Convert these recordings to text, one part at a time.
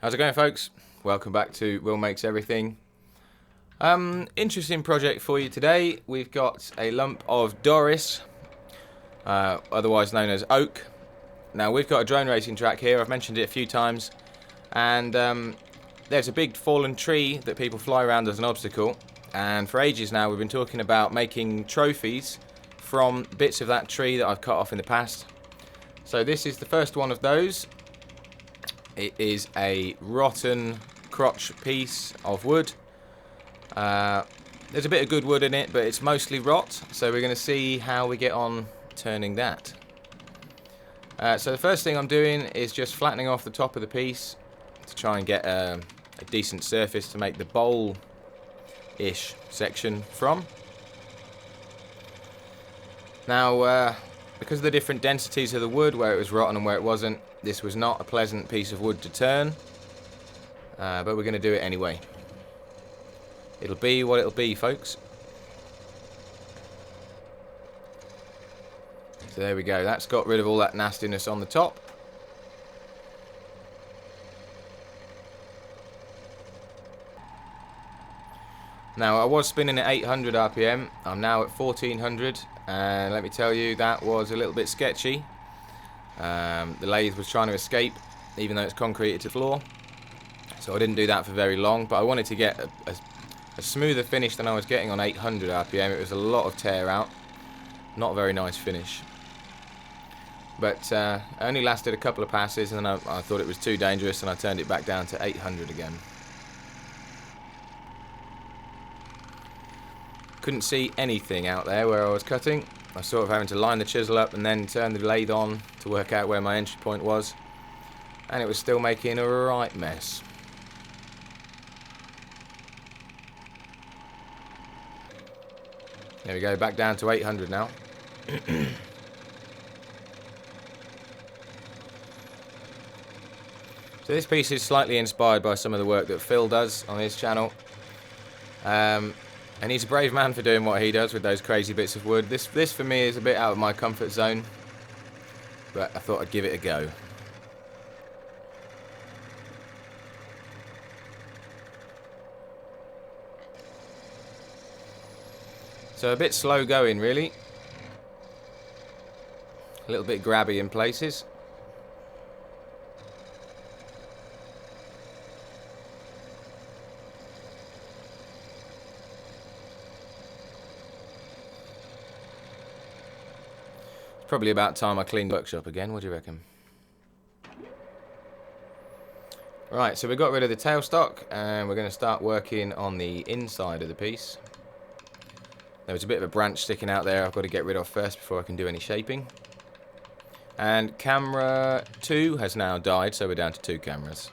How's it going, folks? Welcome back to Will Makes Everything. Interesting project for you today. We've got a lump of Doris, otherwise known as oak. Now, we've got a drone racing track here. I've mentioned it a few times. And there's a big fallen tree that people fly around as an obstacle. And for ages now, we've been talking about making trophies from bits of that tree that I've cut off in the past. So this is the first one of those. It is a rotten crotch piece of wood. There's a bit of good wood in it, but it's mostly rot. So we're going to see how we get on turning that. So the first thing I'm doing is just flattening off the top of the piece to try and get a decent surface to make the bowl-ish section from. Now, because of the different densities of the wood, where it was rotten and where it wasn't, this was not a pleasant piece of wood to turn, but we're going to do it anyway. It'll be what it'll be, folks. So there we go. That's got rid of all that nastiness on the top. Now, I was spinning at 800 RPM. I'm now at 1400, and let me tell you, that was a little bit sketchy. The lathe was trying to escape, even though it's concreted to the floor. So I didn't do that for very long, but I wanted to get a smoother finish than I was getting on 800 RPM. It was a lot of tear out. Not a very nice finish. But it only lasted a couple of passes, and then I thought it was too dangerous, and I turned it back down to 800 again. Couldn't see anything out there where I was cutting. I was sort of having to line the chisel up and then turn the lathe on to work out where my entry point was. And it was still making a right mess. There we go, back down to 800 now. So this piece is slightly inspired by some of the work that Phil does on his channel. And he's a brave man for doing what he does with those crazy bits of wood. This for me is a bit out of my comfort zone, but I thought I'd give it a go. So a bit slow going, really. A little bit grabby in places. Probably about time I cleaned the workshop again. What do you reckon? Right, so we got rid of the tailstock, and we're going to start working on the inside of the piece. There was a bit of a branch sticking out there I've got to get rid of first before I can do any shaping. And camera 2 has now died, so we're down to 2 cameras.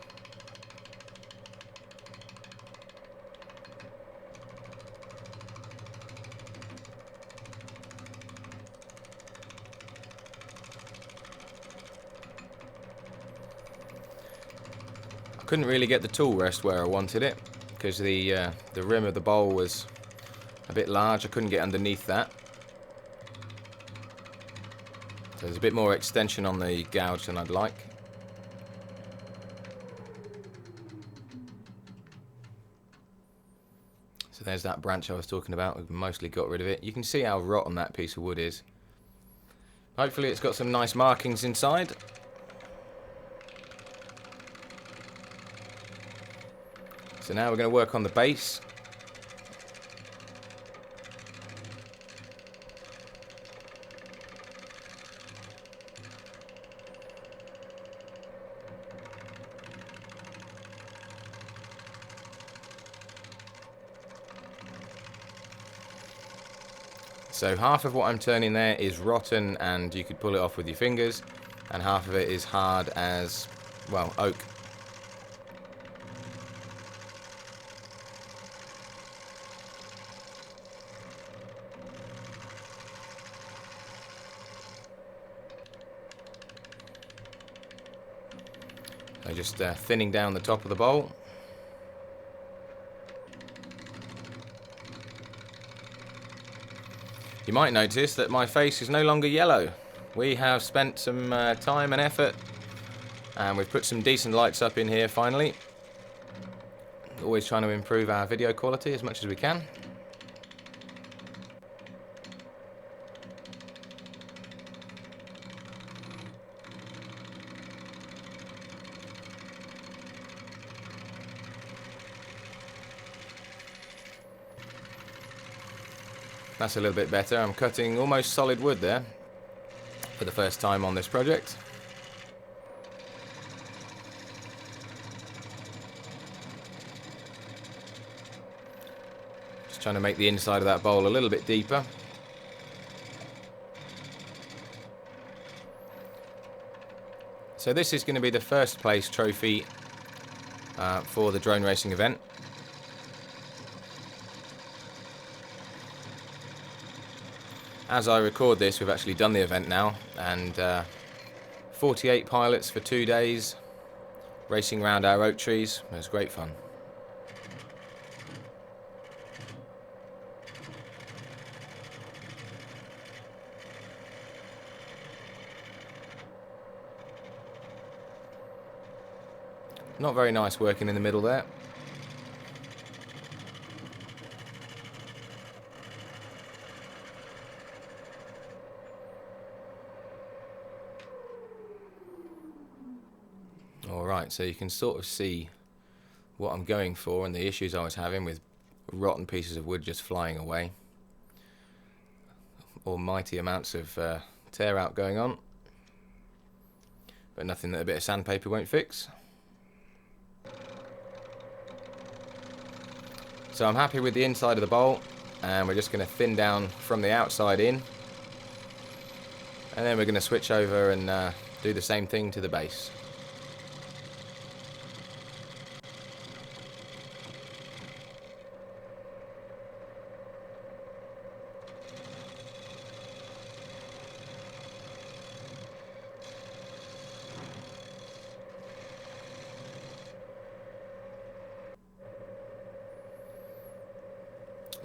Couldn't really get the tool rest where I wanted it because the rim of the bowl was a bit large. I couldn't get underneath that. So there's a bit more extension on the gouge than I'd like. So there's that branch I was talking about. We've mostly got rid of it. You can see how rotten that piece of wood is. Hopefully it's got some nice markings inside. So now we're going to work on the base. So half of what I'm turning there is rotten and you could pull it off with your fingers, and half of it is hard as, well, oak. So just thinning down the top of the bowl. You might notice that my face is no longer yellow. We have spent some time and effort And we've put some decent lights up in here finally. Always trying to improve our video quality as much as we can. That's a little bit better. I'm cutting almost solid wood there for the first time on this project. Just trying to make the inside of that bowl a little bit deeper. So this is going to be the first place trophy for the drone racing event. As I record this, we've actually done the event now, and 48 pilots for 2 days, racing around our oak trees. It was great fun. Not very nice working in the middle there. Alright, so you can sort of see what I'm going for and the issues I was having with rotten pieces of wood just flying away. Almighty amounts of tear out going on, but nothing that a bit of sandpaper won't fix. So I'm happy with the inside of the bowl, and we're just going to thin down from the outside in, and then we're going to switch over and do the same thing to the base.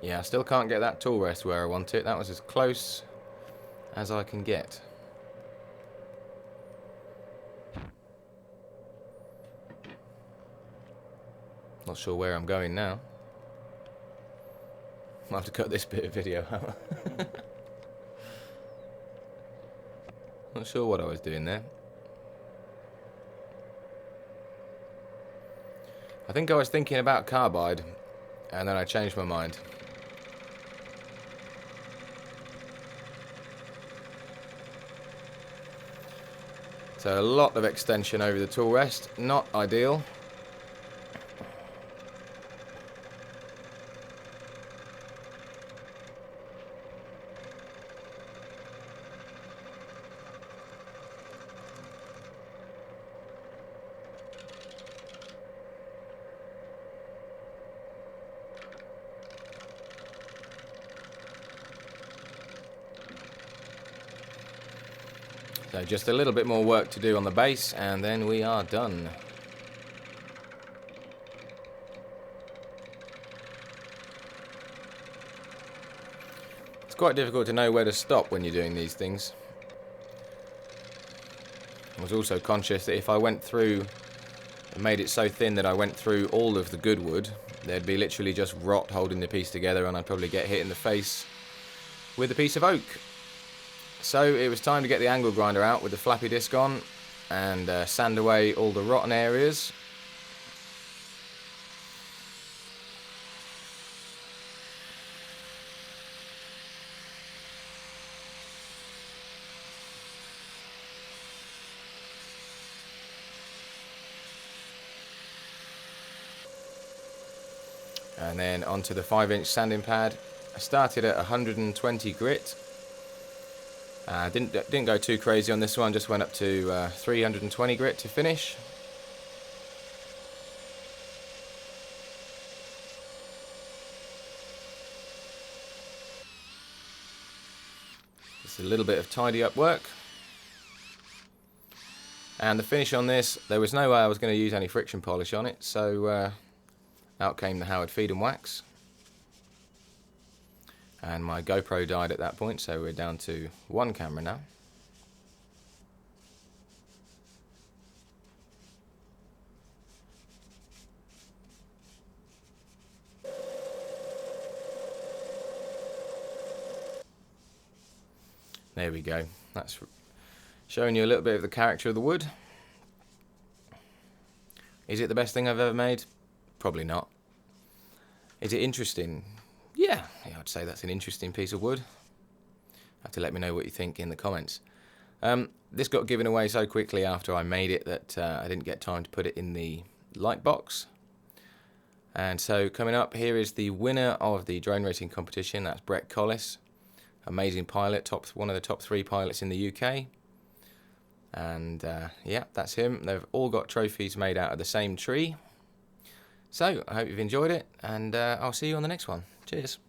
Yeah, I still can't get that tool rest where I want it. That was as close as I can get. Not sure where I'm going now. I'll have to cut this bit of video out. Not sure what I was doing there. I think I was thinking about carbide, and then I changed my mind. So a lot of extension over the tool rest, not ideal. So just a little bit more work to do on the base, and then we are done. It's quite difficult to know where to stop when you're doing these things. I was also conscious that if I went through and made it so thin that I went through all of the good wood, there'd be literally just rot holding the piece together, and I'd probably get hit in the face with a piece of oak. So it was time to get the angle grinder out with the flappy disc on and sand away all the rotten areas. And then onto the 5-inch sanding pad. I started at 120 grit. Didn't go too crazy on this one, just went up to 320 grit to finish. Just a little bit of tidy up work. And the finish on this, there was no way I was going to use any friction polish on it, so out came the Howard Feed and Wax. And my GoPro died at that point, so we're down to one camera now. There we go. That's showing you a little bit of the character of the wood. Is it the best thing I've ever made? Probably not. Is it interesting? Yeah, I'd say that's an interesting piece of wood. Have to let me know what you think in the comments. This got given away so quickly after I made it that I didn't get time to put it in the light box. And so coming up here is the winner of the drone racing competition. That's Brett Collis, amazing pilot, one of the top 3 pilots in the UK. And yeah, that's him. They've all got trophies made out of the same tree. So I hope you've enjoyed it, and I'll see you on the next one. Cheers.